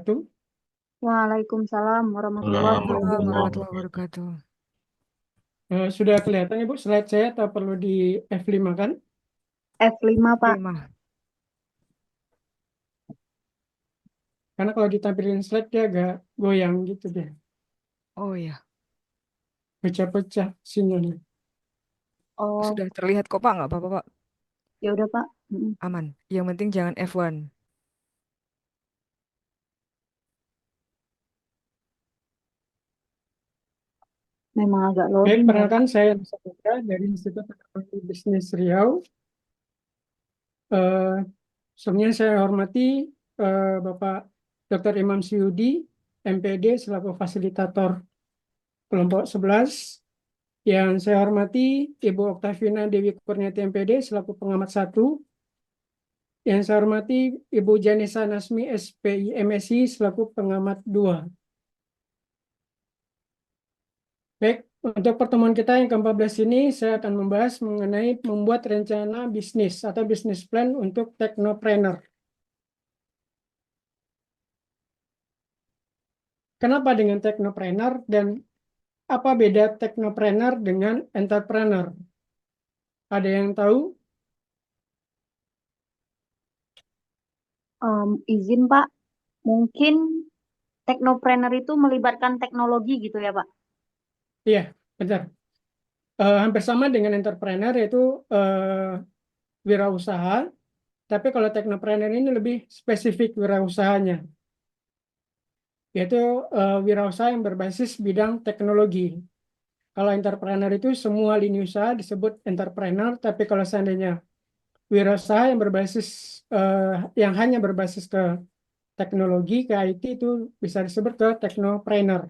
wabarakatuh. Waalaikumsalam warahmatullahi Waalaikumsalam wabarakatuh. warahmatullahi wabarakatuh. Sudah kelihatan ya Bu slide saya atau perlu di F5 kan? F5, Pak. 5. Karena kalau ditampilin slide dia agak goyang gitu deh. Oh iya, Pecah-pecah sinyalnya. Oh, sudah terlihat kok Pak, nggak apa-apa Pak. ya udah, Pak. Mm, Aman. Yang penting jangan F1. Memang agak Baik, loading ya, Pak. perkenalkan saya Nisa Putra dari Institut Teknologi Bisnis Riau. Eh, Sebelumnya saya hormati Bapak Dr. Imam Syudi, MPD selaku fasilitator kelompok 11. Yang saya hormati Ibu Oktavina Dewi Kurniati MPD selaku pengamat 1. Yang saya hormati Ibu Janisa Nasmi SPI MSI selaku pengamat 2. Baik, untuk pertemuan kita yang ke-14 ini saya akan membahas mengenai membuat rencana bisnis atau bisnis plan untuk technopreneur. Kenapa dengan technopreneur dan apa beda technopreneur dengan entrepreneur? Ada yang tahu? Izin, Pak. Mungkin teknopreneur itu melibatkan teknologi gitu ya, Pak? Iya, benar. Hampir sama dengan entrepreneur yaitu wirausaha, tapi kalau technopreneur ini lebih spesifik wirausahanya, yaitu wirausaha yang berbasis bidang teknologi. Kalau entrepreneur itu semua lini usaha disebut entrepreneur, tapi kalau seandainya wirausaha yang berbasis yang hanya berbasis ke teknologi, ke IT itu bisa disebut ke technopreneur.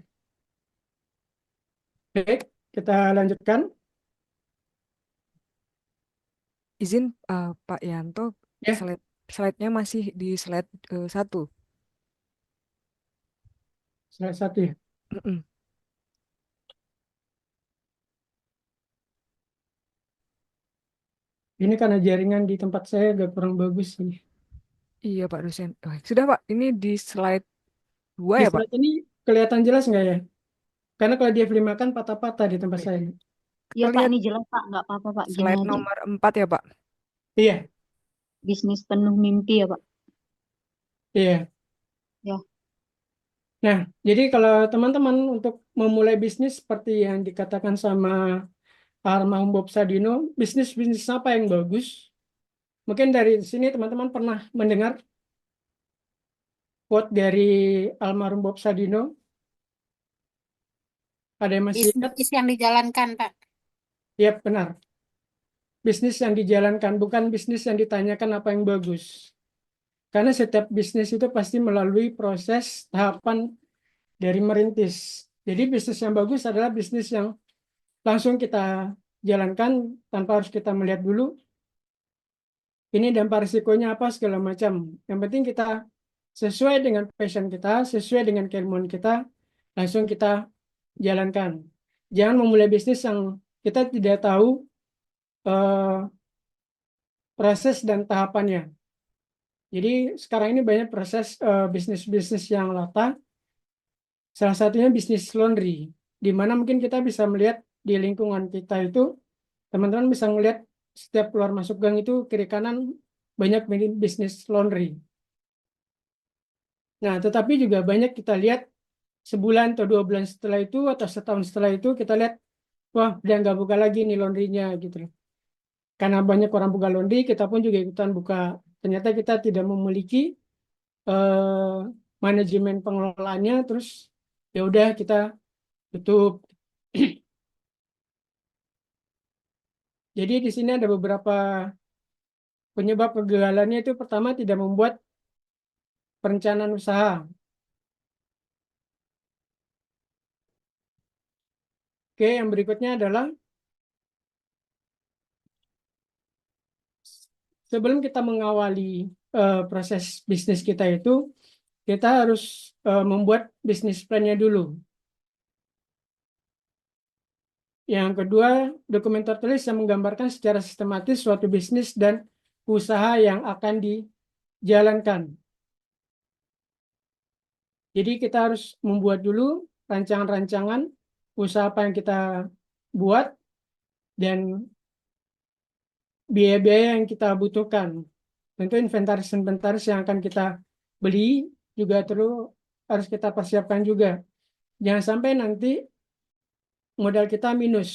Baik, kita lanjutkan. Izin Pak Yanto, Ya, slide-nya masih di slide 1. slide satu ya. Mm-mm. Ini karena jaringan di tempat saya agak kurang bagus ini. Iya Pak dosen. Oh, sudah Pak, ini di slide 2 Di ya Pak? slide ini kelihatan jelas nggak ya? Karena kalau dia F5 kan patah-patah di tempat Oke. saya. Iya, Kita Pak. lihat Ini jelas, Pak. Nggak apa-apa, Pak. Gini slide aja. nomor 4 ya Pak. Iya, Bisnis penuh mimpi ya, Pak? iya. Ya. Nah, jadi kalau teman-teman untuk memulai bisnis seperti yang dikatakan sama almarhum Bob Sadino, bisnis-bisnis apa yang bagus? Mungkin dari sini teman-teman pernah mendengar quote dari almarhum Bob Sadino. Ada yang masih ingat? Bisnis yang dijalankan, Pak. Ya, benar. Bisnis yang dijalankan, bukan bisnis yang ditanyakan apa yang bagus. Karena setiap bisnis itu pasti melalui proses tahapan dari merintis. Jadi bisnis yang bagus adalah bisnis yang langsung kita jalankan tanpa harus kita melihat dulu ini dampak risikonya apa segala macam. Yang penting kita sesuai dengan passion kita, sesuai dengan keilmuan kita, langsung kita jalankan. Jangan memulai bisnis yang kita tidak tahu eh, proses dan tahapannya. Jadi sekarang ini banyak proses bisnis-bisnis yang latah. Salah satunya bisnis laundry, di mana mungkin kita bisa melihat di lingkungan kita itu, teman-teman bisa melihat setiap keluar masuk gang itu kiri kanan banyak bisnis laundry. Nah, tetapi juga banyak kita lihat sebulan atau 2 bulan setelah itu atau setahun setelah itu kita lihat, wah udah nggak buka lagi nih laundrynya gitu loh. Karena banyak orang buka laundry, kita pun juga ikutan buka. Ternyata kita tidak memiliki eh, manajemen pengelolaannya, terus ya udah kita tutup. Jadi di sini ada beberapa penyebab kegagalannya itu pertama tidak membuat perencanaan usaha. Oke, yang berikutnya adalah sebelum kita mengawali proses bisnis kita itu, kita harus membuat bisnis plan-nya dulu. Yang kedua, dokumen tertulis yang menggambarkan secara sistematis suatu bisnis dan usaha yang akan dijalankan. Jadi kita harus membuat dulu rancangan-rancangan usaha apa yang kita buat dan biaya-biaya yang kita butuhkan. Tentu inventaris-inventaris yang akan kita beli juga terus harus kita persiapkan juga. Jangan sampai nanti modal kita minus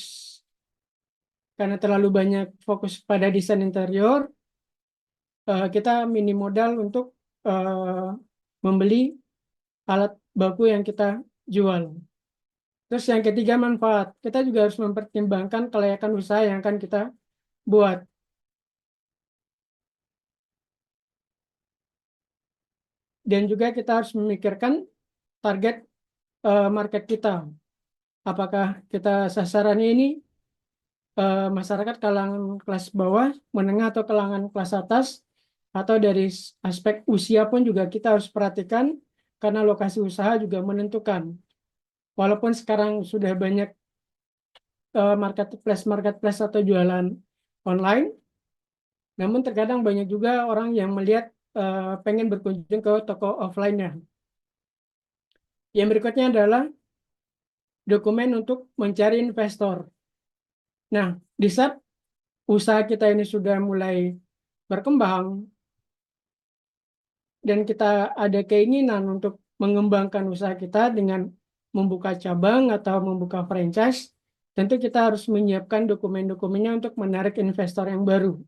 karena terlalu banyak fokus pada desain interior, kita minim modal untuk eh, membeli alat baku yang kita jual. Terus yang ketiga manfaat. Kita juga harus mempertimbangkan kelayakan usaha yang akan kita buat. Dan juga kita harus memikirkan target market kita. Apakah kita sasarannya ini masyarakat kalangan kelas bawah, menengah atau kalangan kelas atas, atau dari aspek usia pun juga kita harus perhatikan karena lokasi usaha juga menentukan. Walaupun sekarang sudah banyak marketplace atau jualan online, namun terkadang banyak juga orang yang melihat pengen berkunjung ke toko offline-nya. Yang berikutnya adalah dokumen untuk mencari investor. Nah, di saat usaha kita ini sudah mulai berkembang dan kita ada keinginan untuk mengembangkan usaha kita dengan membuka cabang atau membuka franchise, tentu kita harus menyiapkan dokumen-dokumennya untuk menarik investor yang baru.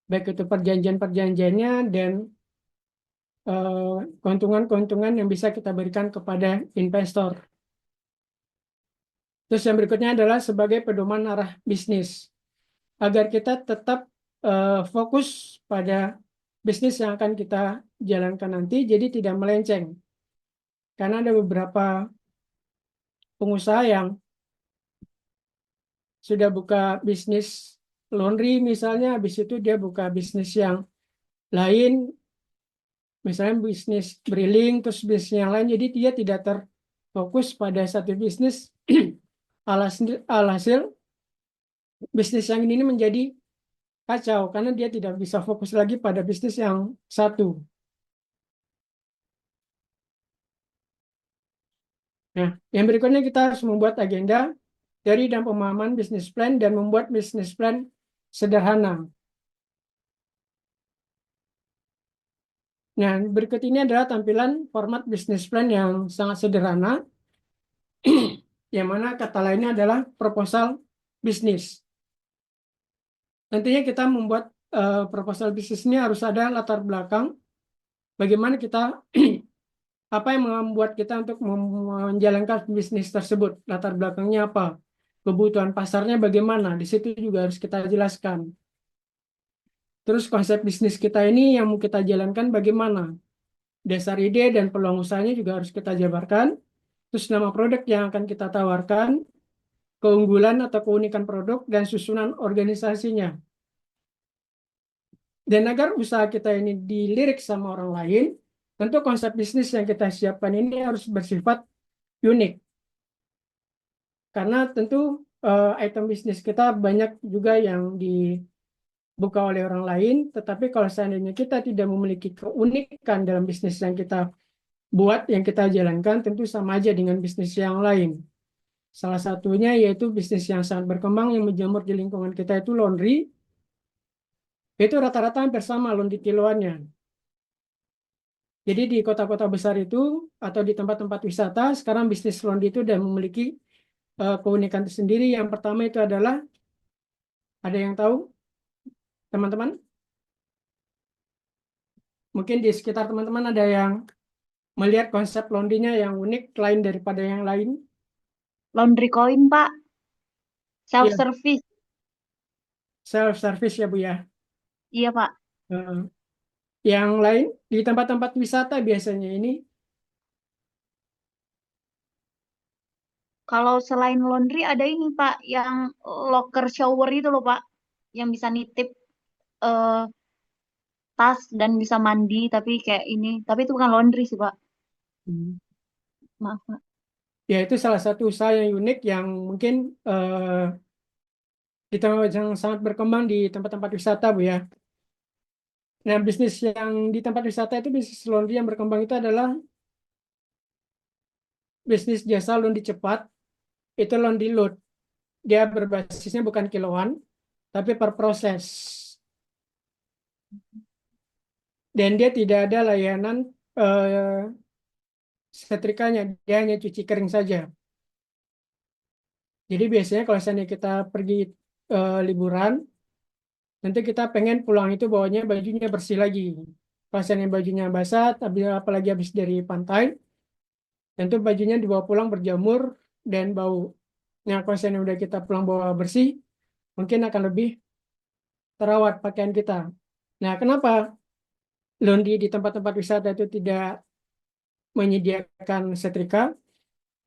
Baik itu perjanjian-perjanjiannya dan keuntungan-keuntungan yang bisa kita berikan kepada investor. Terus yang berikutnya adalah sebagai pedoman arah bisnis. Agar kita tetap fokus pada bisnis yang akan kita jalankan nanti, jadi tidak melenceng. Karena ada beberapa pengusaha yang sudah buka bisnis laundry misalnya, habis itu dia buka bisnis yang lain, misalnya bisnis drilling, terus bisnis yang lain, jadi dia tidak terfokus pada satu bisnis. Alhasil bisnis yang ini menjadi kacau karena dia tidak bisa fokus lagi pada bisnis yang satu. Nah, yang berikutnya kita harus membuat agenda dari dan pemahaman bisnis plan dan membuat bisnis plan sederhana. Nah, berikut ini adalah tampilan format bisnis plan yang sangat sederhana, yang mana kata lainnya adalah proposal bisnis. Tentunya kita membuat proposal bisnis ini harus ada latar belakang, bagaimana kita apa yang membuat kita untuk menjalankan bisnis tersebut, latar belakangnya apa, kebutuhan pasarnya bagaimana, di situ juga harus kita jelaskan. Terus konsep bisnis kita ini yang mau kita jalankan bagaimana, dasar ide dan peluang usahanya juga harus kita jabarkan. Terus nama produk yang akan kita tawarkan, keunggulan atau keunikan produk, dan susunan organisasinya. Dan agar usaha kita ini dilirik sama orang lain, tentu konsep bisnis yang kita siapkan ini harus bersifat unik. Karena tentu item bisnis kita banyak juga yang dibuka oleh orang lain, tetapi kalau seandainya kita tidak memiliki keunikan dalam bisnis yang kita buat, yang kita jalankan, tentu sama aja dengan bisnis yang lain. Salah satunya yaitu bisnis yang sangat berkembang yang menjamur di lingkungan kita itu laundry. Itu rata-rata hampir sama laundry kiloannya. Jadi di kota-kota besar itu atau di tempat-tempat wisata, sekarang bisnis laundry itu sudah memiliki keunikan tersendiri. Yang pertama itu adalah, ada yang tahu, teman-teman? Mungkin di sekitar teman-teman ada yang melihat konsep laundry-nya yang unik lain daripada yang lain. Laundry coin, Pak. Self Iya, service. self service ya Bu ya. Iya, Pak. Eh, yang lain di tempat-tempat wisata biasanya ini. Kalau selain laundry ada ini, Pak, yang locker shower itu loh, Pak, yang bisa nitip eh, tas dan bisa mandi, tapi kayak ini. Tapi itu bukan laundry sih, Pak. Hmm. Maaf, Pak. Ya itu salah satu usaha yang unik yang mungkin di tempat yang sangat berkembang di tempat-tempat wisata Bu ya. Nah, bisnis yang di tempat wisata itu bisnis laundry yang berkembang itu adalah bisnis jasa Lundi cepat itu Lundi load. Dia berbasisnya bukan kiloan, tapi per proses. Dan dia tidak ada layanan setrikanya, dia hanya cuci kering saja. Jadi biasanya kalau seandainya kita pergi liburan, nanti kita pengen pulang itu bawanya bajunya bersih lagi. Kalau seandainya bajunya basah, apalagi habis dari pantai, tentu bajunya dibawa pulang berjamur dan bau. Nah, kalau seandainya udah kita pulang bawa bersih, mungkin akan lebih terawat pakaian kita. Nah, kenapa laundry di tempat-tempat wisata itu tidak menyediakan setrika?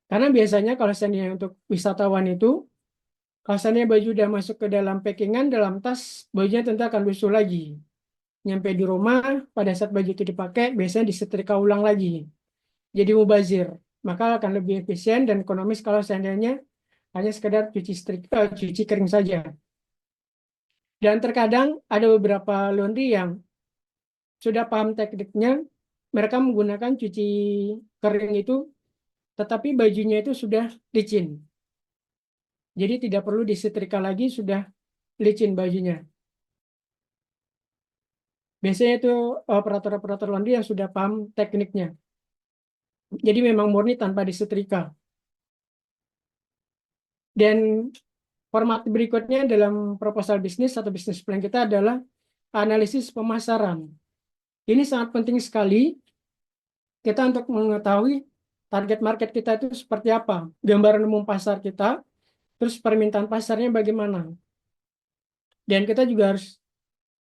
Karena biasanya kalau seandainya untuk wisatawan itu, kalau seandainya baju udah masuk ke dalam packingan, dalam tas, bajunya tentu akan lusuh lagi. Nyampe di rumah, pada saat baju itu dipakai, biasanya disetrika ulang lagi. Jadi mubazir. Maka akan lebih efisien dan ekonomis kalau seandainya hanya sekedar cuci kering saja. Dan terkadang ada beberapa laundry yang sudah paham tekniknya, mereka menggunakan cuci kering itu, tetapi bajunya itu sudah licin. Jadi tidak perlu disetrika lagi, sudah licin bajunya. Biasanya itu operator-operator laundry yang sudah paham tekniknya. Jadi memang murni tanpa disetrika. Dan format berikutnya dalam proposal bisnis atau bisnis plan kita adalah analisis pemasaran. Ini sangat penting sekali kita untuk mengetahui target market kita itu seperti apa, gambaran umum pasar kita, terus permintaan pasarnya bagaimana. Dan kita juga harus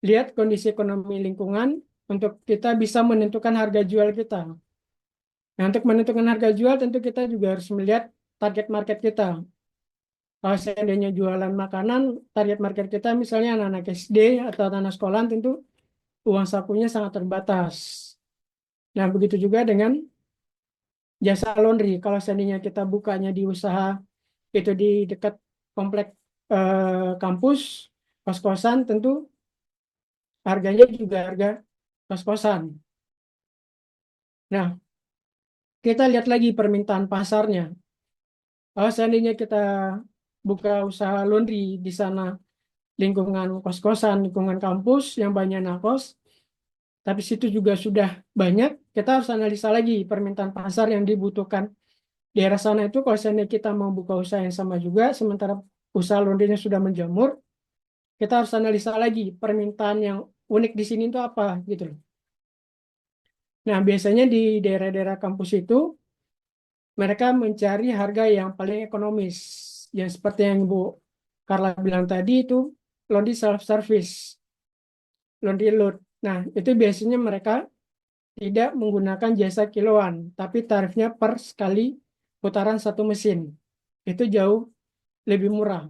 lihat kondisi ekonomi lingkungan untuk kita bisa menentukan harga jual kita. Nah, untuk menentukan harga jual tentu kita juga harus melihat target market kita. Kalau seandainya jualan makanan, target market kita misalnya anak-anak SD atau anak sekolah, tentu uang sakunya sangat terbatas. Nah, begitu juga dengan jasa laundry. Kalau seandainya kita bukanya di usaha itu di dekat komplek kampus, kos-kosan, tentu harganya juga harga kos-kosan. Nah, kita lihat lagi permintaan pasarnya. Kalau seandainya kita buka usaha laundry di sana, lingkungan kos-kosan, lingkungan kampus yang banyak nakos, tapi situ juga sudah banyak, kita harus analisa lagi permintaan pasar yang dibutuhkan di daerah sana itu. Kalau seandainya kita mau buka usaha yang sama juga, sementara usaha laundrynya sudah menjamur, kita harus analisa lagi permintaan yang unik di sini itu apa gitu loh. Nah, biasanya di daerah-daerah kampus itu mereka mencari harga yang paling ekonomis. Yang seperti yang Bu Carla bilang tadi itu laundry self service, laundry load. Nah, itu biasanya mereka tidak menggunakan jasa kiloan, tapi tarifnya per sekali putaran satu mesin. Itu jauh lebih murah.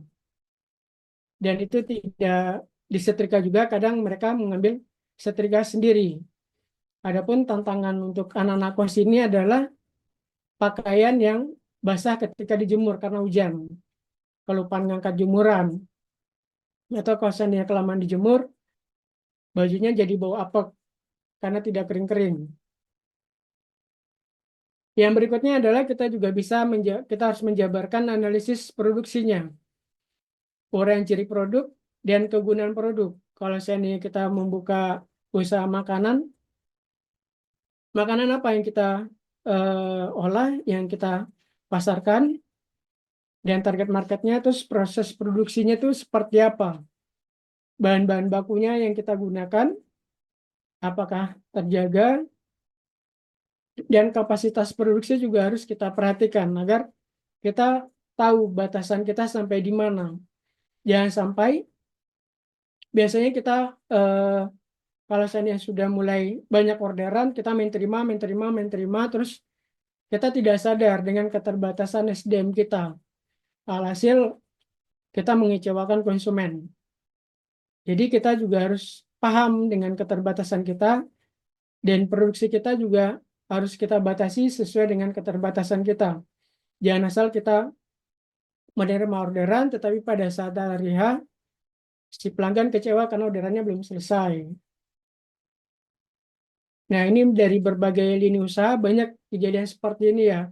Dan itu tidak disetrika juga, kadang mereka mengambil setrika sendiri. Adapun tantangan untuk anak-anak kos ini adalah pakaian yang basah ketika dijemur karena hujan. Kelupaan ngangkat jemuran. Atau kalau seandainya kelamaan dijemur, bajunya jadi bau apek karena tidak kering-kering. Yang berikutnya adalah kita juga bisa kita harus menjabarkan analisis produksinya, uraian ciri produk dan kegunaan produk. Kalau seandainya kita membuka usaha makanan, makanan apa yang kita olah, yang kita pasarkan, dan target marketnya, terus proses produksinya itu seperti apa, bahan-bahan bakunya yang kita gunakan, apakah terjaga, dan kapasitas produksi juga harus kita perhatikan agar kita tahu batasan kita sampai di mana. Jangan sampai biasanya kita kalau seandainya sudah mulai banyak orderan, kita main terima, terus kita tidak sadar dengan keterbatasan SDM kita. Alhasil kita mengecewakan konsumen. Jadi kita juga harus paham dengan keterbatasan kita dan produksi kita juga harus kita batasi sesuai dengan keterbatasan kita. Jangan asal kita menerima orderan, tetapi pada saat hari H, si pelanggan kecewa karena orderannya belum selesai. Nah, ini dari berbagai lini usaha banyak kejadian seperti ini ya.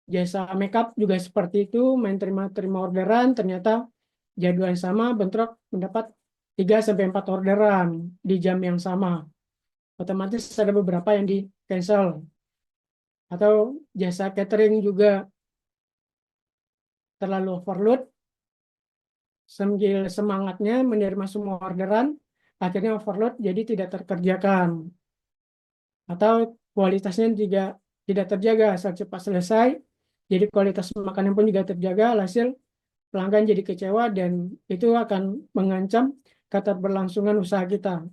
Jasa makeup juga seperti itu, main terima orderan, ternyata jadwal yang sama, bentrok mendapat 3 sampai 4 orderan di jam yang sama. Otomatis ada beberapa yang di cancel. Atau jasa catering juga terlalu overload, sambil semangatnya menerima semua orderan, akhirnya overload jadi tidak terkerjakan. Atau kualitasnya juga tidak terjaga saat cepat selesai, jadi kualitas makanan pun juga terjaga, hasil pelanggan jadi kecewa dan itu akan mengancam keterberlangsungan usaha kita.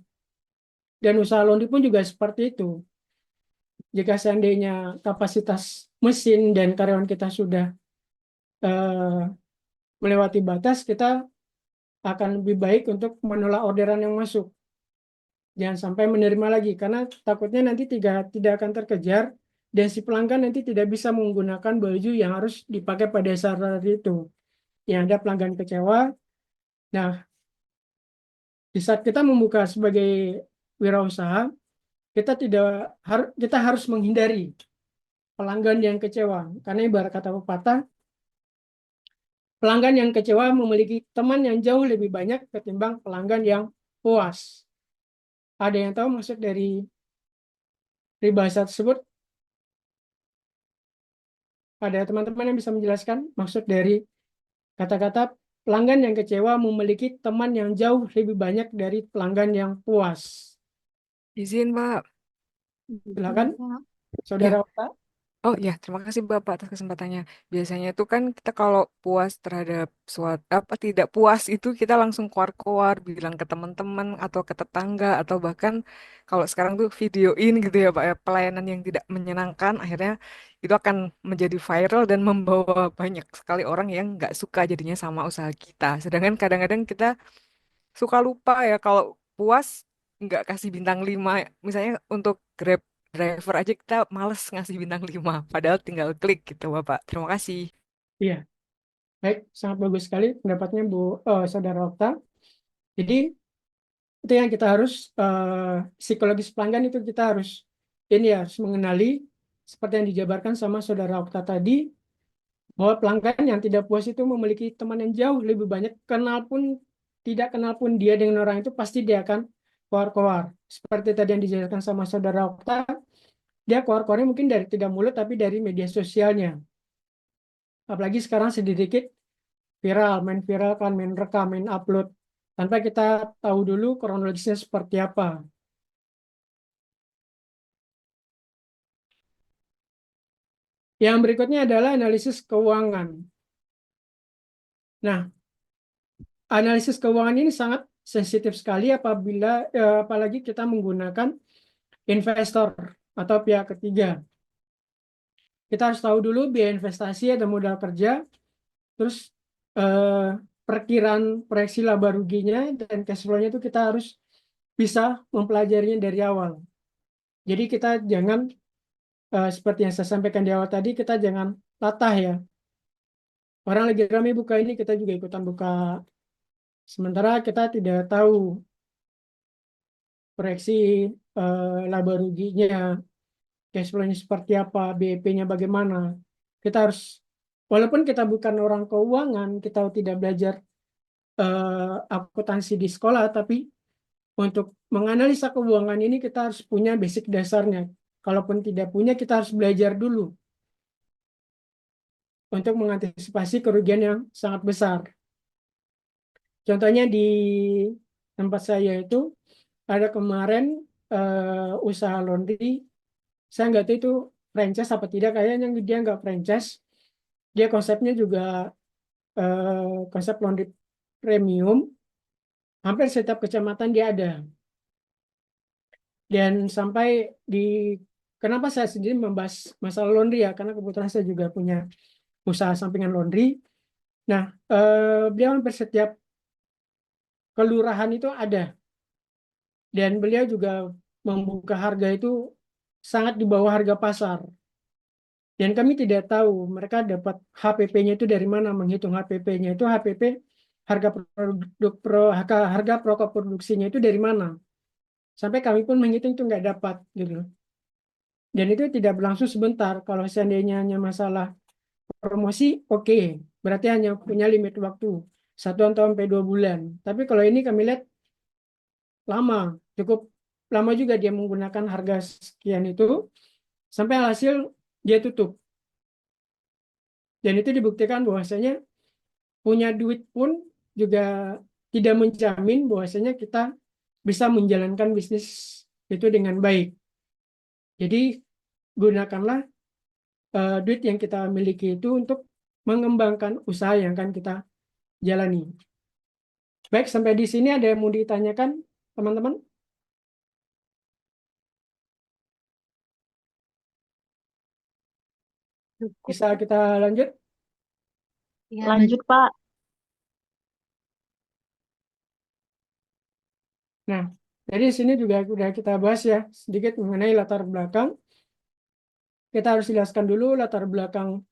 Dan usaha laundry pun juga seperti itu. Jika seandainya kapasitas mesin dan karyawan kita sudah eh, melewati batas, kita akan lebih baik untuk menolak orderan yang masuk. Jangan sampai menerima lagi, karena takutnya nanti tidak akan terkejar dan si pelanggan nanti tidak bisa menggunakan baju yang harus dipakai pada saat hari itu. Yang ada pelanggan kecewa. Nah, di saat kita membuka sebagai wirausaha, kita harus menghindari pelanggan yang kecewa. Karena ibarat kata pepatah, pelanggan yang kecewa memiliki teman yang jauh lebih banyak ketimbang pelanggan yang puas. Ada yang tahu maksud dari peribahasa tersebut? Ada teman-teman yang bisa menjelaskan maksud dari kata-kata pelanggan yang kecewa memiliki teman yang jauh lebih banyak dari pelanggan yang puas. Izin, Pak. Silakan, Pak. Ya. Saudara Okta. Oh ya, terima kasih Bapak atas kesempatannya. Biasanya itu kan kita kalau puas terhadap suatu apa tidak puas itu kita langsung keluar-keluar bilang ke teman-teman atau ke tetangga atau bahkan kalau sekarang tuh videoin gitu ya Pak ya, pelayanan yang tidak menyenangkan akhirnya itu akan menjadi viral dan membawa banyak sekali orang yang nggak suka jadinya sama usaha kita. Sedangkan kadang-kadang kita suka lupa ya kalau puas nggak kasih bintang 5. Misalnya untuk Grab driver aja kita males ngasih bintang 5 padahal tinggal klik gitu Bapak. Terima kasih. Iya, baik, sangat bagus sekali pendapatnya Saudara Okta. Jadi itu yang kita harus psikologis pelanggan itu kita harus harus mengenali seperti yang dijabarkan sama Saudara Okta tadi, bahwa pelanggan yang tidak puas itu memiliki teman yang jauh lebih banyak, kenal pun tidak kenal pun dia dengan orang itu pasti dia akan keluar-keluar. Seperti tadi yang dijelaskan sama Saudara Okta, dia keluar-keluarnya mungkin dari tidak mulut tapi dari media sosialnya. Apalagi sekarang sedikit main viral kan, main rekam, main upload tanpa kita tahu dulu kronologisnya seperti apa. Yang berikutnya adalah analisis keuangan. Nah, analisis keuangan ini sangat sensitif sekali apalagi kita menggunakan investor atau pihak ketiga. Kita harus tahu dulu biaya investasi atau modal kerja, terus perkiraan proyeksi laba ruginya dan cash flow-nya itu kita harus bisa mempelajarinya dari awal. Jadi kita jangan seperti yang saya sampaikan di awal tadi, kita jangan latah ya. Orang lagi ramai buka ini, kita juga ikutan buka. Sementara kita tidak tahu proyeksi laba ruginya, cash flow-nya seperti apa, BEP-nya bagaimana. Kita harus, walaupun kita bukan orang keuangan, kita tidak belajar akuntansi di sekolah, tapi untuk menganalisa keuangan ini kita harus punya basic dasarnya. Kalaupun tidak punya, kita harus belajar dulu untuk mengantisipasi kerugian yang sangat besar. Contohnya di tempat saya itu ada kemarin usaha laundry, saya nggak tahu itu franchise apa tidak, kayaknya dia nggak franchise, dia konsepnya juga konsep laundry premium, hampir setiap kecamatan dia ada. Dan sampai di, kenapa saya sendiri membahas masalah laundry ya, karena kebetulan saya juga punya usaha sampingan laundry. Nah, beliau hampir setiap kelurahan itu ada. Dan beliau juga membuka harga itu sangat di bawah harga pasar. Dan kami tidak tahu mereka dapat HPP-nya itu dari mana, menghitung HPP-nya itu harga harga pokok produksinya itu dari mana. Sampai kami pun menghitung itu nggak dapat gitu. Dan itu tidak berlangsung sebentar. Kalau seandainya hanya masalah promosi, oke, berarti hanya punya limit waktu 1 atau sampai 2 bulan. Tapi kalau ini kami lihat lama, cukup lama juga dia menggunakan harga sekian itu sampai hasil dia tutup. Dan itu dibuktikan bahwasanya punya duit pun juga tidak menjamin bahwasanya kita bisa menjalankan bisnis itu dengan baik. Jadi gunakanlah duit yang kita miliki itu untuk mengembangkan usaha yang akan kita jalani. Baik, sampai di sini ada yang mau ditanyakan, teman-teman? Cukup. Bisa kita lanjut? Ya, Lanjut, Pak. Nah, jadi di sini juga sudah kita bahas ya sedikit mengenai latar belakang. Kita harus jelaskan dulu latar belakang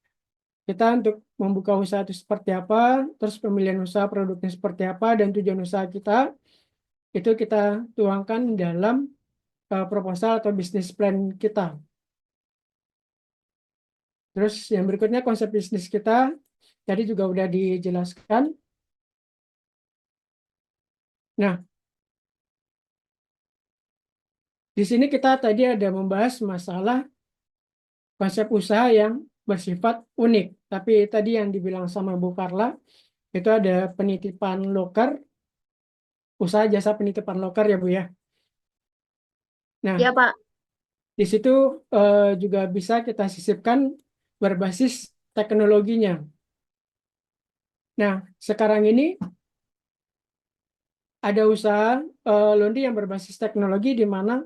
kita untuk membuka usaha itu seperti apa, terus pemilihan usaha produknya seperti apa, dan tujuan usaha kita itu kita tuangkan dalam proposal atau bisnis plan kita. Terus yang berikutnya konsep bisnis kita tadi juga udah dijelaskan. Nah, di sini kita tadi ada membahas masalah konsep usaha yang bersifat unik. Tapi tadi yang dibilang sama Bu Karla, itu ada penitipan loker, usaha jasa penitipan loker ya Bu ya. Nah, Ya, Pak. di situ juga bisa kita sisipkan berbasis teknologinya. Nah, sekarang ini ada usaha laundry yang berbasis teknologi di mana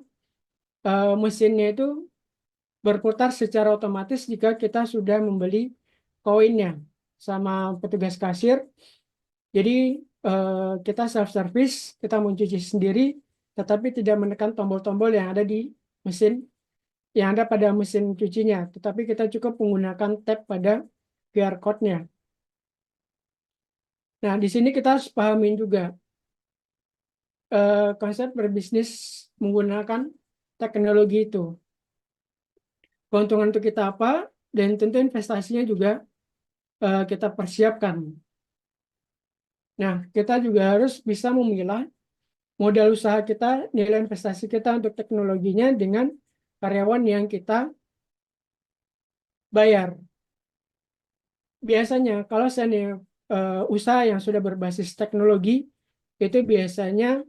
mesinnya itu berputar secara otomatis jika kita sudah membeli koinnya sama petugas kasir. Jadi kita self service, kita mencuci sendiri, tetapi tidak menekan tombol-tombol yang ada di mesin, yang ada pada mesin cucinya, tetapi kita cukup menggunakan tap pada QR code-nya. Nah, di sini kita harus pahamin juga konsep berbisnis menggunakan teknologi itu. Keuntungan untuk kita apa, dan tentu investasinya juga kita persiapkan. Nah, kita juga harus bisa memilah modal usaha kita, nilai investasi kita untuk teknologinya dengan karyawan yang kita bayar. Biasanya kalau saya usaha yang sudah berbasis teknologi, itu biasanya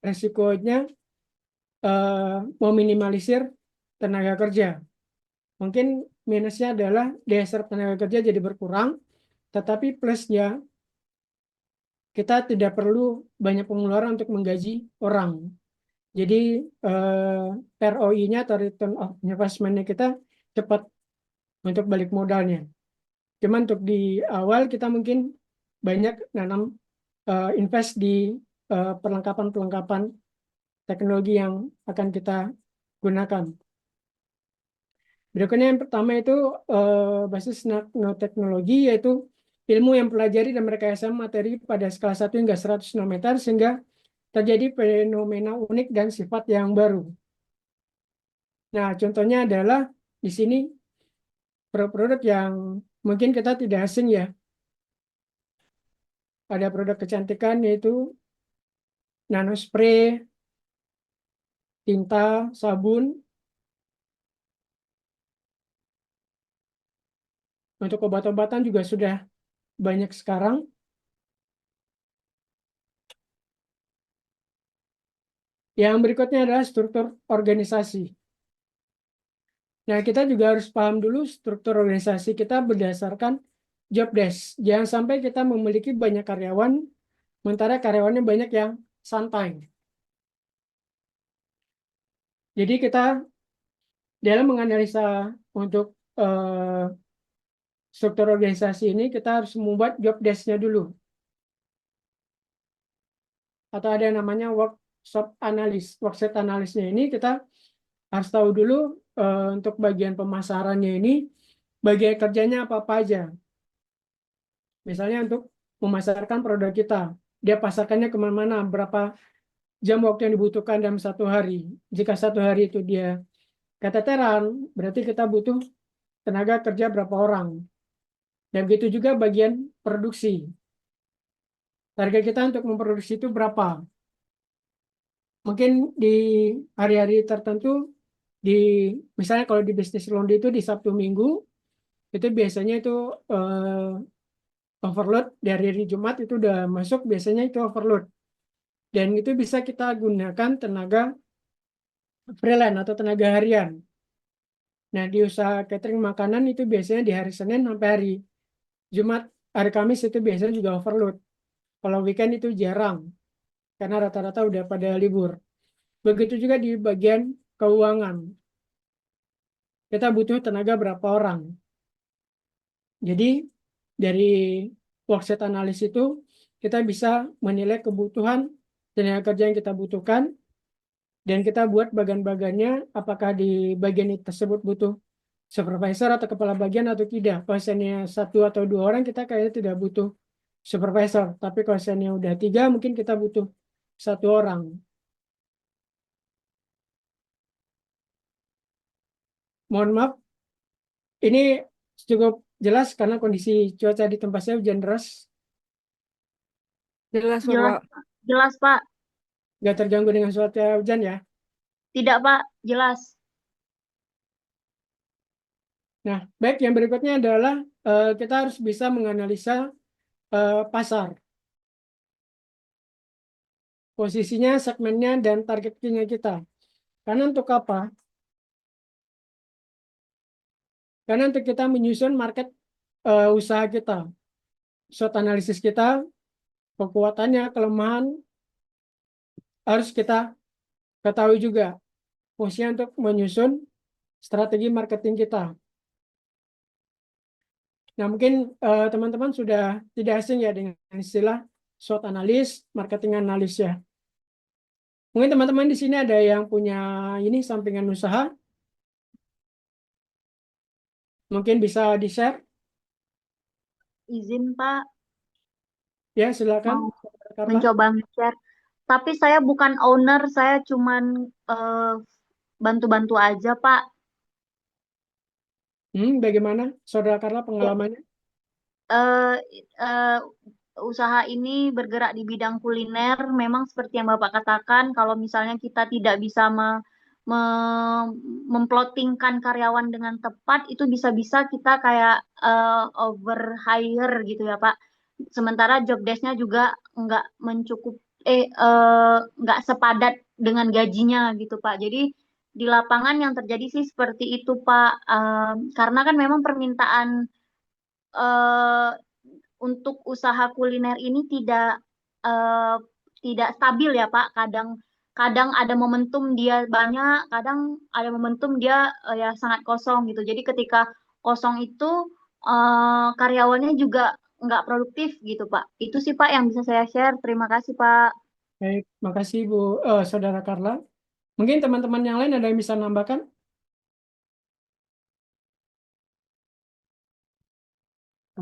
resikonya meminimalisir tenaga kerja. Mungkin minusnya adalah daya serap tenaga kerja jadi berkurang, tetapi plusnya kita tidak perlu banyak pengeluaran untuk menggaji orang. Jadi ROI-nya atau return of investment-nya kita cepat untuk balik modalnya. Cuman untuk di awal kita mungkin banyak nanam invest di perlengkapan-perlengkapan teknologi yang akan kita gunakan. Berikutnya yang pertama itu basis nanoteknologi, yaitu ilmu yang pelajari dan merekayasa materi pada skala 1 hingga 100 nanometer sehingga terjadi fenomena unik dan sifat yang baru. Nah, contohnya adalah di sini produk-produk yang mungkin kita tidak asing ya. Ada produk kecantikan yaitu nanospray, tinta, sabun. Untuk obat-obatan juga sudah banyak sekarang. Yang berikutnya adalah struktur organisasi. Nah, kita juga harus paham dulu struktur organisasi kita berdasarkan job desk. Jangan sampai kita memiliki banyak karyawan, sementara karyawannya banyak yang santai. Jadi kita dalam menganalisa untuk struktur organisasi ini, kita harus membuat job desk-nya dulu. Atau ada yang namanya workshop analis. Workshop analisnya ini kita harus tahu dulu untuk bagian pemasarannya ini, bagian kerjanya apa-apa aja. Misalnya untuk memasarkan produk kita, dia pasarkannya kemana-mana, berapa jam waktu yang dibutuhkan dalam 1 hari. Jika 1 hari itu dia keteteran, berarti kita butuh tenaga kerja berapa orang. Dan begitu juga bagian produksi. Target kita untuk memproduksi itu berapa? Mungkin di hari-hari tertentu, di misalnya kalau di bisnis laundry itu di Sabtu Minggu, itu biasanya itu overload dari hari Jumat itu udah masuk, biasanya itu overload. Dan itu bisa kita gunakan tenaga freelance atau tenaga harian. Nah, di usaha catering makanan itu biasanya di hari Senin sampai hari Jumat, hari Kamis itu biasanya juga overload. Kalau weekend itu jarang, karena rata-rata udah pada libur. Begitu juga di bagian keuangan. Kita butuh tenaga berapa orang. Jadi, dari worksheet analis itu, kita bisa menilai kebutuhan tenaga kerja yang kita butuhkan, dan kita buat bagian-bagiannya, apakah di bagian tersebut butuh supervisor atau kepala bagian atau tidak. Kalau misalnya satu atau dua orang, kita kayaknya tidak butuh supervisor. Tapi kalau misalnya udah tiga, mungkin kita butuh satu orang. Mohon maaf, ini cukup jelas karena kondisi cuaca di tempat saya hujan deras, Jelas, Jelas, Bapak. jelas Pak. nggak terganggu dengan cuaca hujan ya. Tidak Pak, jelas. Nah, baik, yang berikutnya adalah kita harus bisa menganalisa pasar, posisinya, segmennya, dan targetnya kita. Karena untuk apa? Karena untuk kita menyusun market usaha kita, SWOT analisis kita, kekuatannya, kelemahan, harus kita ketahui juga. Fungsinya untuk menyusun strategi marketing kita. Nah, mungkin teman-teman sudah tidak asing ya dengan istilah SWOT analis, marketing analis ya. Mungkin teman-teman di sini ada yang punya ini sampingan usaha, mungkin bisa di-share Izin Pak, ya, silakan. mau Carla. mencoba share. Tapi saya bukan owner, saya cuman eh, bantu-bantu aja Pak. Bagaimana Saudara Carla Ya, pengalamannya? eh, eh, usaha ini bergerak di bidang kuliner. Memang seperti yang Bapak katakan, kalau misalnya kita tidak bisa memplotingkan karyawan dengan tepat, itu bisa-bisa kita kayak over hire gitu ya Pak. Sementara job desk-nya juga nggak mencukup, nggak sepadat dengan gajinya gitu Pak. Jadi di lapangan yang terjadi sih seperti itu Pak. Karena kan memang permintaan eh, untuk usaha kuliner ini eh, tidak stabil ya Pak. Kadang kadang ada momentum dia banyak, kadang ada momentum dia ya sangat kosong gitu. Jadi ketika kosong itu karyawannya juga nggak produktif gitu Pak. Itu sih Pak yang bisa saya share. Terima kasih Pak. Baik, makasih Bu, Saudara Carla. Mungkin teman-teman yang lain ada yang bisa nambahkan?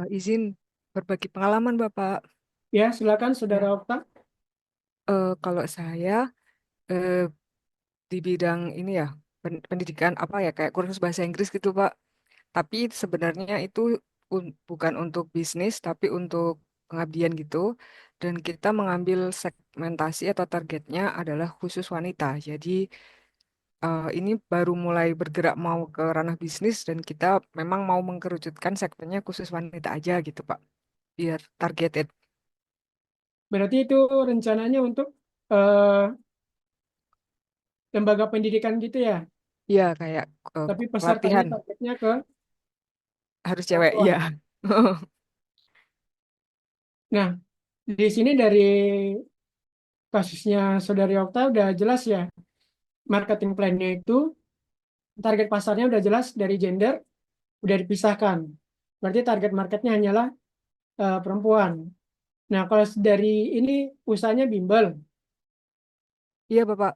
Izin berbagi pengalaman, Bapak. Ya, silakan Saudara Ya. Okta. Kalau saya eh, di bidang ini ya, pendidikan apa ya, kayak kursus bahasa Inggris gitu, Pak. Tapi sebenarnya itu bukan untuk bisnis, tapi untuk pengabdian gitu. Dan kita mengambil segmentasi atau targetnya adalah khusus wanita. Jadi ini baru mulai bergerak mau ke ranah bisnis dan kita memang mau mengkerucutkan segmennya khusus wanita aja gitu, Pak. Biar targeted. Berarti itu rencananya untuk eh, lembaga pendidikan gitu ya. Iya, kayak Tapi pesertanya pelatihan targetnya ke harus cewek, iya. perempuan. Nah, di sini dari kasusnya Saudari Okta udah jelas ya. Marketing plan-nya itu, target pasarnya udah jelas dari gender, udah dipisahkan. Berarti target marketnya hanyalah perempuan. Nah, kalau dari ini usahanya bimbel. Iya, Bapak.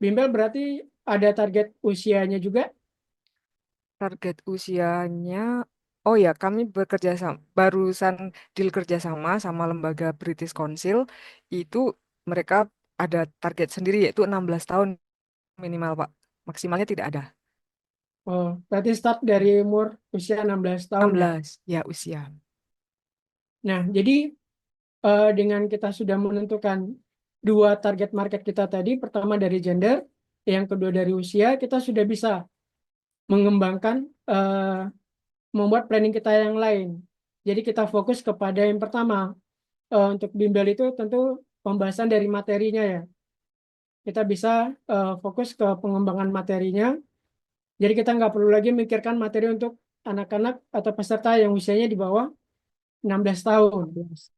Bimbel berarti ada target usianya juga. Target usianya, oh ya, kami bekerja sama, barusan deal kerjasama sama lembaga British Council, itu mereka ada target sendiri yaitu 16 tahun minimal, Pak. Maksimalnya tidak ada. Oh, berarti start dari umur usia 16 tahun ya. 16 ya usia. Nah, jadi dengan kita sudah menentukan dua target market kita tadi, pertama dari gender, yang kedua dari usia, kita sudah bisa mengembangkan, membuat planning kita yang lain. Jadi kita fokus kepada yang pertama. Untuk bimbel itu tentu pembahasan dari materinya ya. Kita bisa fokus ke pengembangan materinya. Jadi kita nggak perlu lagi mikirkan materi untuk anak-anak atau peserta yang usianya di bawah 16 tahun. 16.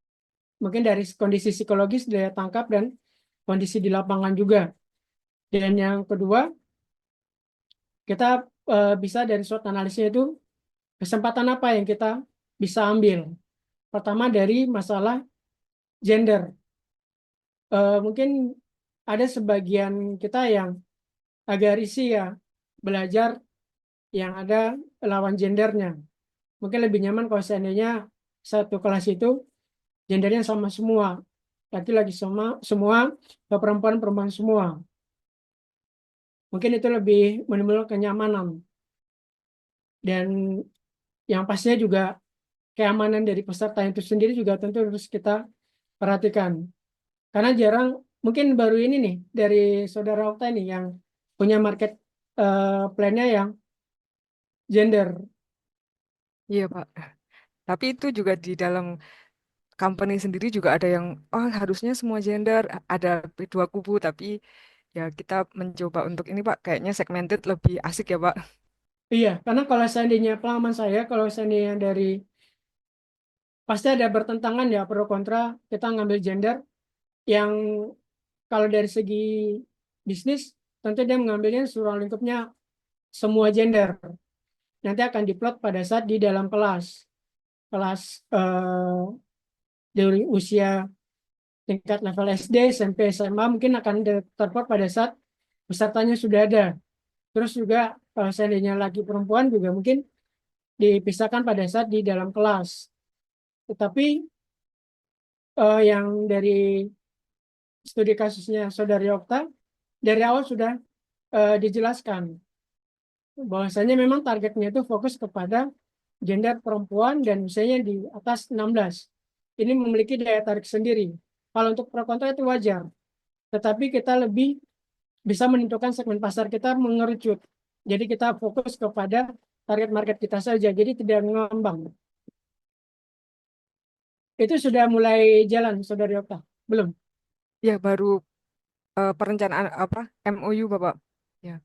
Mungkin dari kondisi psikologis, daya tangkap, dan kondisi di lapangan juga. Dan yang kedua, kita bisa dari SWOT analisisnya itu kesempatan apa yang kita bisa ambil. Pertama dari masalah gender. Mungkin ada sebagian kita yang agak risih ya belajar yang ada lawan gendernya. Mungkin lebih nyaman kalau seandainya satu kelas itu gendernya sama semua. Laki-laki sama semua, perempuan perempuan semua. Mungkin itu lebih menimbulkan kenyamanan. Dan yang pastinya juga keamanan dari peserta itu sendiri juga tentu harus kita perhatikan. Karena jarang, mungkin baru ini nih dari saudara Okta nih yang punya market plan-nya yang gender. Iya, Pak. Tapi itu juga di dalam company sendiri juga ada yang oh harusnya semua gender, ada dua kubu tapi ya kita mencoba untuk ini Pak kayaknya segmented lebih asik ya Pak. Iya, karena kalau seandainya pengalaman saya, kalau seandainya dari pasti ada bertentangan ya pro kontra kita ngambil gender yang kalau dari segi bisnis tentu dia mengambilnya ruang lingkupnya semua gender. Nanti akan diplot pada saat di dalam kelas dari usia tingkat level SD, SMP, SMA mungkin akan terplot pada saat pesertanya sudah ada. Terus juga kalau seandainya laki perempuan juga mungkin dipisahkan pada saat di dalam kelas. Tetapi yang dari studi kasusnya Saudari Okta dari awal sudah dijelaskan bahwasanya memang targetnya itu fokus kepada gender perempuan dan usianya di atas 16. Ini memiliki daya tarik sendiri. Kalau untuk pro kontra itu wajar, tetapi kita lebih bisa menentukan segmen pasar kita mengerucut. Jadi kita fokus kepada target market kita saja, jadi tidak ngambang. Itu sudah mulai jalan, Saudari Okta? Belum? Ya baru perencanaan apa MOU Bapak. Ya.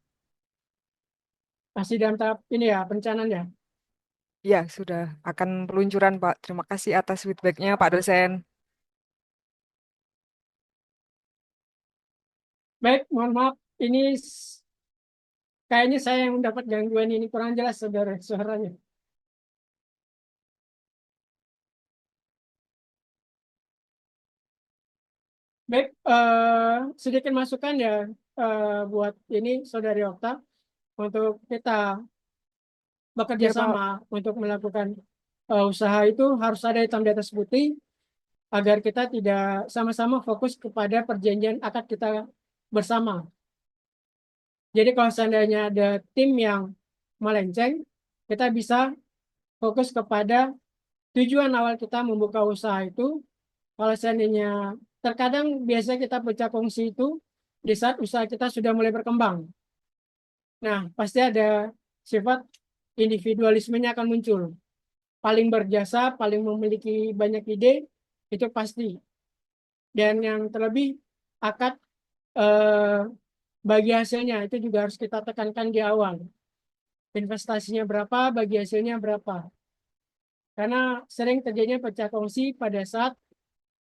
Masih dalam tahap ini ya, perencanaan ya. Ya sudah akan peluncuran Pak. Terima kasih atas feedbacknya Pak dosen. Baik, mohon maaf. Ini kayaknya saya yang mendapat gangguan ini kurang jelas, saudara suaranya. Baik, sedikit masukan ya buat ini Saudari Okta untuk kita bekerja Ya Pak. sama untuk melakukan usaha itu harus ada hitam di atas putih agar kita tidak sama-sama fokus kepada perjanjian akad kita bersama. Jadi kalau seandainya ada tim yang melenceng, kita bisa fokus kepada tujuan awal kita membuka usaha itu. Kalau seandainya terkadang biasa kita pecah kongsi itu di saat usaha kita sudah mulai berkembang. Nah, pasti ada sifat individualismenya akan muncul. Paling berjasa, paling memiliki banyak ide, itu pasti. Dan yang terlebih, akad eh, bagi hasilnya itu juga harus kita tekankan di awal. Investasinya berapa, bagi hasilnya berapa. Karena sering terjadinya pecah kongsi pada saat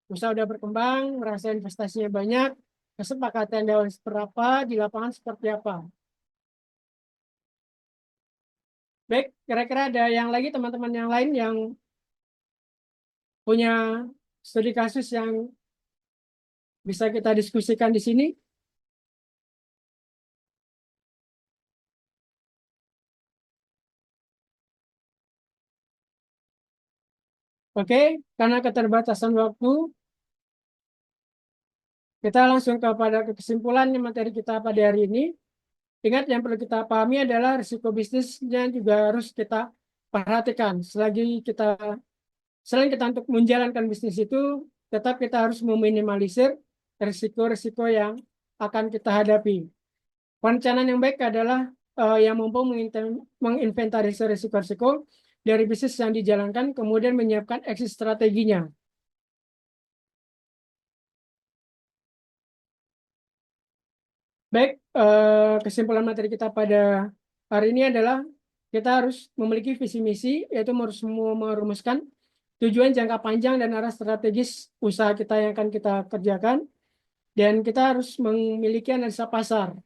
usaha udah berkembang, merasa investasinya banyak, kesepakatan dewan seberapa, di lapangan seperti apa. Baik, kira-kira ada yang lagi teman-teman yang lain yang punya studi kasus yang bisa kita diskusikan di sini? Oke, karena keterbatasan waktu, kita langsung kepada kesimpulan materi kita pada hari ini. Ingat yang perlu kita pahami adalah risiko bisnisnya juga harus kita perhatikan. Selain kita untuk menjalankan bisnis itu, tetap kita harus meminimalisir risiko-risiko yang akan kita hadapi. Perencanaan yang baik adalah yang mampu menginventarisir risiko-risiko dari bisnis yang dijalankan, kemudian menyiapkan exit strateginya. Baik, kesimpulan materi kita pada hari ini adalah kita harus memiliki visi misi, yaitu harus merumuskan tujuan jangka panjang dan arah strategis usaha kita yang akan kita kerjakan, dan kita harus memiliki analisa pasar.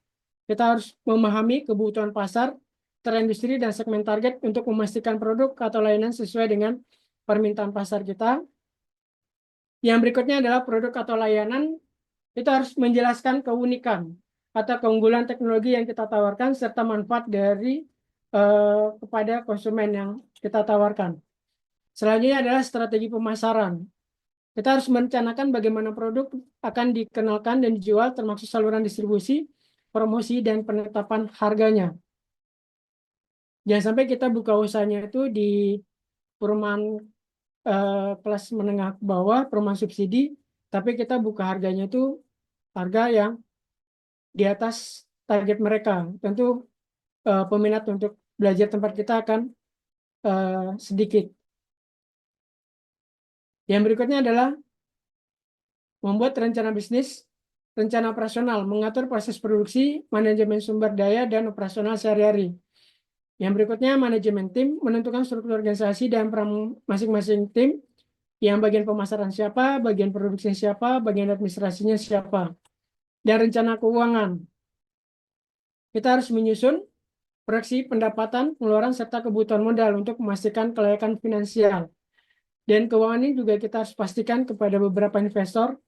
Kita harus memahami kebutuhan pasar, tren industri, dan segmen target untuk memastikan produk atau layanan sesuai dengan permintaan pasar kita. Yang berikutnya adalah produk atau layanan, kita harus menjelaskan keunikan atau keunggulan teknologi yang kita tawarkan serta manfaat dari kepada konsumen yang kita tawarkan. Selanjutnya adalah strategi pemasaran. Kita harus merencanakan bagaimana produk akan dikenalkan dan dijual, termasuk saluran distribusi, promosi, dan penetapan harganya. Jangan sampai kita buka usahanya itu di perumahan kelas menengah ke bawah, perumahan subsidi, tapi kita buka harganya itu harga yang di atas target mereka. Tentu peminat untuk belajar tempat kita akan sedikit. Yang berikutnya adalah membuat rencana bisnis, rencana operasional, mengatur proses produksi, manajemen sumber daya, dan operasional sehari-hari. Yang berikutnya manajemen tim, menentukan struktur organisasi dan peran masing-masing tim, yang bagian pemasaran siapa, bagian produksinya siapa, bagian administrasinya siapa. Dan rencana keuangan. Kita harus menyusun proyeksi pendapatan, pengeluaran, serta kebutuhan modal untuk memastikan kelayakan finansial. Dan keuangan ini juga kita harus pastikan kepada beberapa investor,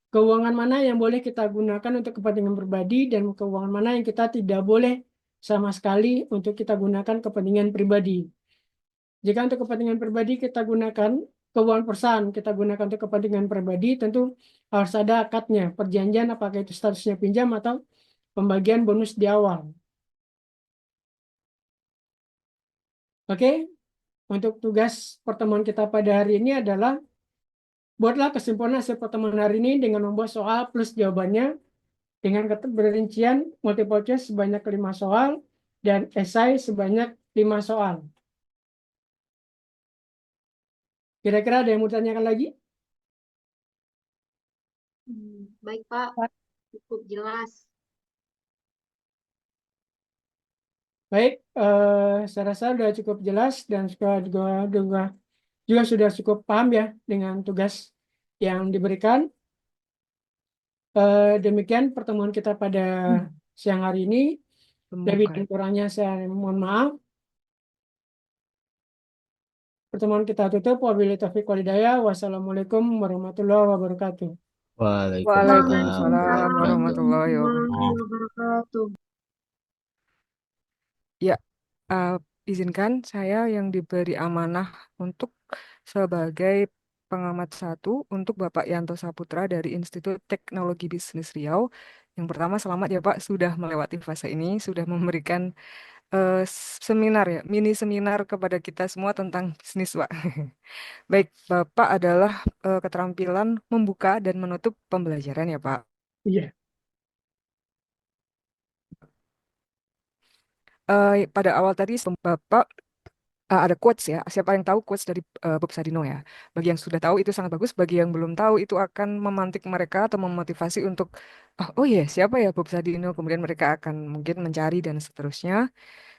keuangan mana yang boleh kita gunakan untuk kepentingan pribadi dan keuangan mana yang kita tidak boleh sama sekali untuk kita gunakan kepentingan pribadi. Jika untuk kepentingan pribadi kita gunakan, keuangan perusahaan kita gunakan untuk kepentingan pribadi, tentu harus ada akadnya, perjanjian apakah itu statusnya pinjam atau pembagian bonus di awal. Oke, untuk tugas pertemuan kita pada hari ini adalah buatlah kesimpulan hasil pertemuan hari ini dengan membuat soal plus jawabannya dengan berincian multiple choice sebanyak 5 soal dan esai sebanyak 5 soal. Kira-kira ada yang mau ditanyakan lagi? Baik, Pak. Cukup jelas. Baik, saya rasa sudah cukup jelas dan juga sudah cukup paham ya dengan tugas yang diberikan. Demikian pertemuan kita pada siang hari ini. Lebih dan kurangnya saya mohon maaf. Pertemuan kita tutup. Wabillahi taufiq wal hidayah. Wassalamualaikum warahmatullahi wabarakatuh. Waalaikumsalam Waalaikumsalam warahmatullahi warahmatullahi wabarakatuh. Wabarakatuh. Ya, izinkan saya yang diberi amanah untuk sebagai pengamat satu untuk Bapak Yanto Saputra dari Institut Teknologi Bisnis Riau. Yang pertama, selamat ya Pak, sudah melewati fase ini, sudah memberikan seminar ya, mini seminar kepada kita semua tentang bisnis, Pak. Baik, Bapak adalah keterampilan membuka dan menutup pembelajaran ya, Pak. Iya. Pada awal tadi Bapak ada quotes ya. Siapa yang tahu quotes dari Bob Sadino ya? Bagi yang sudah tahu itu sangat bagus. Bagi yang belum tahu itu akan memantik mereka atau memotivasi untuk oh iya siapa ya Bob Sadino? Kemudian mereka akan mungkin mencari dan seterusnya.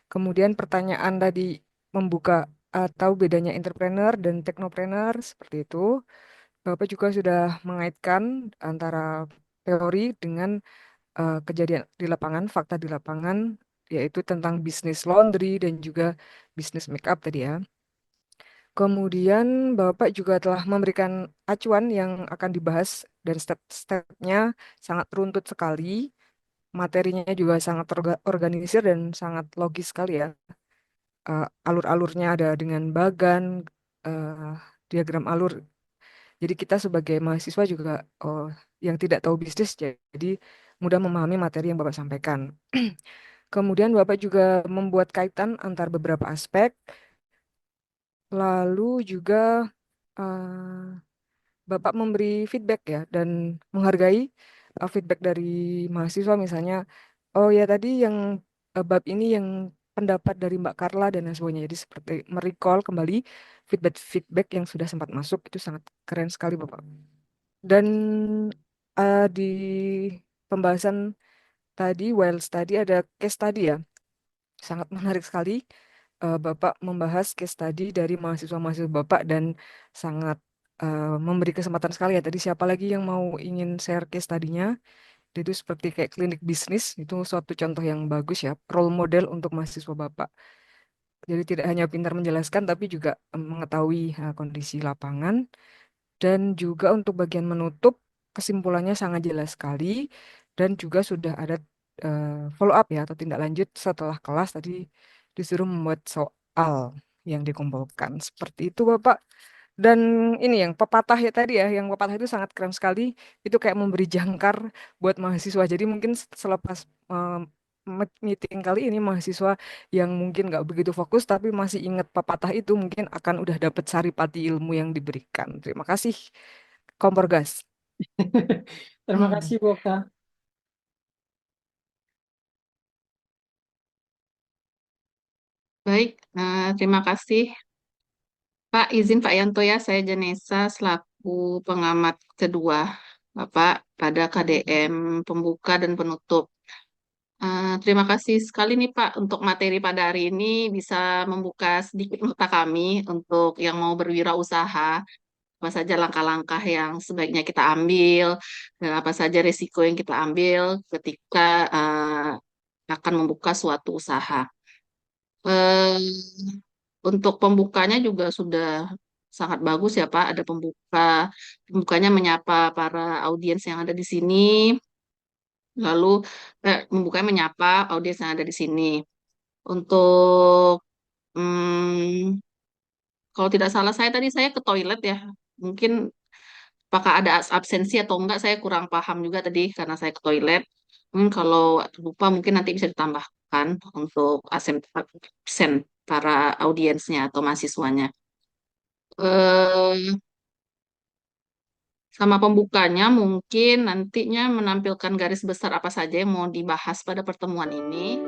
Kemudian pertanyaan tadi membuka atau bedanya entrepreneur dan technopreneur seperti itu. Bapak juga sudah mengaitkan antara teori dengan kejadian di lapangan, fakta di lapangan, yaitu tentang bisnis laundry dan juga bisnis makeup tadi ya. Kemudian Bapak juga telah memberikan acuan yang akan dibahas dan step-stepnya sangat runtut sekali. Materinya juga sangat terorganisir dan sangat logis sekali ya. Alur-alurnya ada dengan bagan, diagram alur. Jadi kita sebagai mahasiswa juga yang tidak tahu bisnis jadi mudah memahami materi yang Bapak sampaikan. Kemudian Bapak juga membuat kaitan antar beberapa aspek, lalu juga eh, Bapak memberi feedback ya dan menghargai feedback dari mahasiswa misalnya, oh ya tadi yang bab ini yang pendapat dari Mbak Carla dan lain sebagainya. Jadi seperti merecall kembali feedback-feedback yang sudah sempat masuk itu sangat keren sekali Bapak. Dan di pembahasan tadi, Wells tadi ada case tadi ya, sangat menarik sekali. Bapak membahas case tadi dari mahasiswa-mahasiswa Bapak dan sangat memberi kesempatan sekali ya. Tadi siapa lagi yang mau ingin share case tadinya? Itu seperti kayak klinik bisnis, itu suatu contoh yang bagus ya, role model untuk mahasiswa Bapak. Jadi tidak hanya pintar menjelaskan, tapi juga mengetahui kondisi lapangan. Dan juga untuk bagian menutup, kesimpulannya sangat jelas sekali. Dan juga sudah ada follow up ya, atau tindak lanjut setelah kelas tadi disuruh membuat soal yang dikumpulkan. Seperti itu Bapak. Dan ini yang pepatah ya tadi ya, yang pepatah itu sangat keren sekali. Itu kayak memberi jangkar buat mahasiswa. Jadi mungkin selepas meeting kali ini mahasiswa yang mungkin nggak begitu fokus tapi masih ingat pepatah itu mungkin akan udah dapat saripati ilmu yang diberikan. Terima kasih, Kompor Gas. Terima kasih, Boka. Baik, terima kasih. Pak, izin Pak Yanto ya, saya Janesa selaku pengamat kedua Bapak pada KDM pembuka dan penutup. Terima kasih sekali nih Pak untuk materi pada hari ini bisa membuka sedikit mata kami untuk yang mau berwirausaha, apa saja langkah-langkah yang sebaiknya kita ambil dan apa saja risiko yang kita ambil ketika akan membuka suatu usaha. Eh, untuk pembukanya juga sudah sangat bagus ya Pak. Ada pembukanya menyapa para audiens yang ada di sini, lalu pembukanya menyapa audiens yang ada di sini. Untuk kalau tidak salah saya tadi saya ke toilet ya. Mungkin apakah ada absensi atau enggak saya kurang paham juga tadi karena saya ke toilet. Kalau lupa mungkin nanti bisa ditambahkan untuk absen para audiensnya atau mahasiswanya. Eh, Sama pembukanya mungkin nantinya menampilkan garis besar apa saja yang mau dibahas pada pertemuan ini.